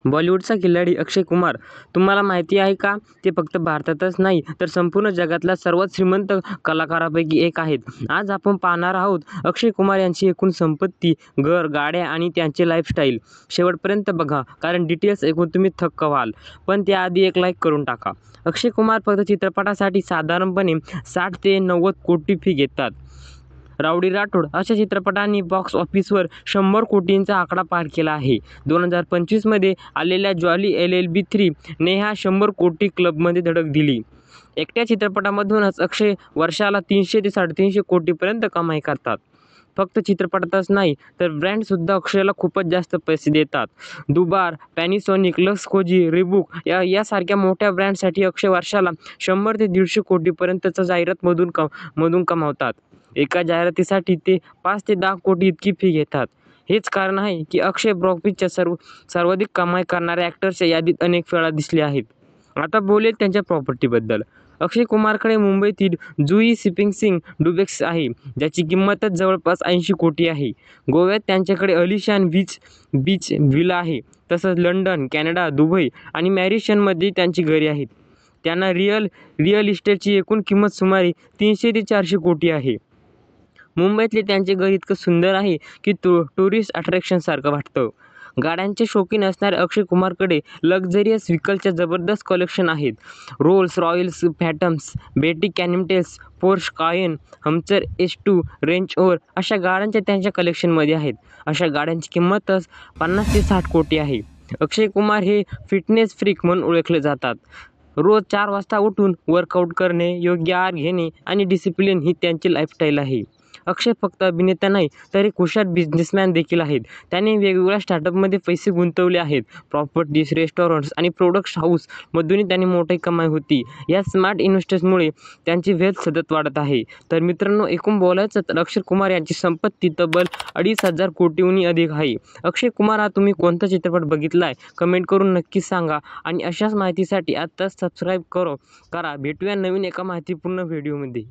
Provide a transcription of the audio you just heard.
बॉलिवूडचा खिलाडी अक्षय कुमार तुम्हाला माहिती आहे का? ते फक्त भारतातच नाही तर संपूर्ण जगातल्या सर्वात श्रीमंत कलाकारांपैकी एक आहेत. आज आपण पाहणार आहोत अक्षय कुमार यांची एकूण संपत्ती, घर, गाड्या आणि त्यांचे लाईफस्टाईल. शेवटपर्यंत बघा, कारण डिटेल्स ऐकून तुम्ही थक्क व्हाल. पण त्याआधी एक लाईक करून टाका. अक्षय कुमार फक्त चित्रपटासाठी साधारणपणे 60 ते 90 कोटी फी घेतात. राउडी राठोड अशा चित्रपटांनी बॉक्स ऑफिसवर 100 कोटींचा आकडा पार केला आहे. 2025 मध्ये आलेल्या जॉली LLB 3 ने ह्या 100 कोटी क्लबमध्ये धडक दिली. एकट्या चित्रपटामधूनच अक्षय वर्षाला 300 ते 350 कोटीपर्यंत कमाई करतात. फक्त चित्रपटातच नाही तर ब्रँडसुद्धा अक्षयला खूपच जास्त पैसे देतात. दुबार, पॅनासोनिक, लक्स कोजी, रिबूक यासारख्या मोठ्या ब्रँडसाठी अक्षय वर्षाला 100 ते 150 कोटीपर्यंतचा जाहिरातमधून कमावतात. एका जाहिरातीसाठी ते 5 ते 10 कोटी इतकी फी घेतात. हेच कारण आहे की अक्षय बॉक्स सर्वाधिक कमाई करणाऱ्या ॲक्टर्सच्या यादीत अनेक वेळा दिसले आहेत. आता बोलूया त्यांच्या प्रॉपर्टीबद्दल. अक्षय कुमारकडे मुंबईतील जुई शिपिंग डुप्लेक्स आहे, ज्याची किंमतच जवळपास 80 कोटी आहे. गोव्यात त्यांच्याकडे आलिशान बीच व्हिला आहे. तसंच लंडन, कॅनडा, दुबई आणि मॉरिशसमध्ये त्यांची घरे आहेत. त्यांना रिअल इस्टेटची एकूण किंमत सुमारे 300 ते 400 कोटी आहे. मुंबईतले त्यांचे घर इतकं सुंदर आहे की टुरिस्ट अट्रॅक्शनसारखं वाटतं. गाड्यांचे शौकीन असणाऱ्या अक्षय कुमारकडे लक्झरियस व्हेकलच्या जबरदस्त कलेक्शन आहेत. रोल्स रॉयल्स फॅंटम्स, बेटी कॅनिमटेल्स, पोर्श कायन, हमचर S2, रेंज रोव्हर अशा गाड्यांच्या त्यांच्या कलेक्शनमध्ये आहेत. अशा गाड्यांची किंमतच 50 ते 60 कोटी आहे. अक्षय कुमार हे फिटनेस फ्रीक म्हणून ओळखले जातात. रोज 4 वाजता उठून वर्कआउट करणे, योग्य आहार घेणे आणि डिसिप्लिन ही त्यांची लाईफस्टाईल आहे. अक्षय फक्त अभिनेता नाही तर एक हुशार बिझनेसमॅन देखील आहेत. त्याने वेगवेगळ्या स्टार्टअपमध्ये पैसे गुंतवले आहेत. प्रॉपर्टीज, रेस्टॉरंट्स आणि प्रोडक्ट्स हाऊसमधूनही त्यांनी मोठी कमाई होती. या स्मार्ट इन्व्हेस्टर्समुळे त्यांची वेल्थ सतत वाढत आहे. तर मित्रांनो, एकूण बोलायचं तर अक्षय कुमार यांची संपत्ती तब्बल 2,500 कोटींहून अधिक आहे. अक्षय कुमार हा तुम्ही कोणता चित्रपट बघितलाय? कमेंट करून नक्की सांगा आणि अशाच माहितीसाठी आत्ताच सबस्क्राईब करा. भेटूया नवीन एका माहितीपूर्ण व्हिडिओमध्ये.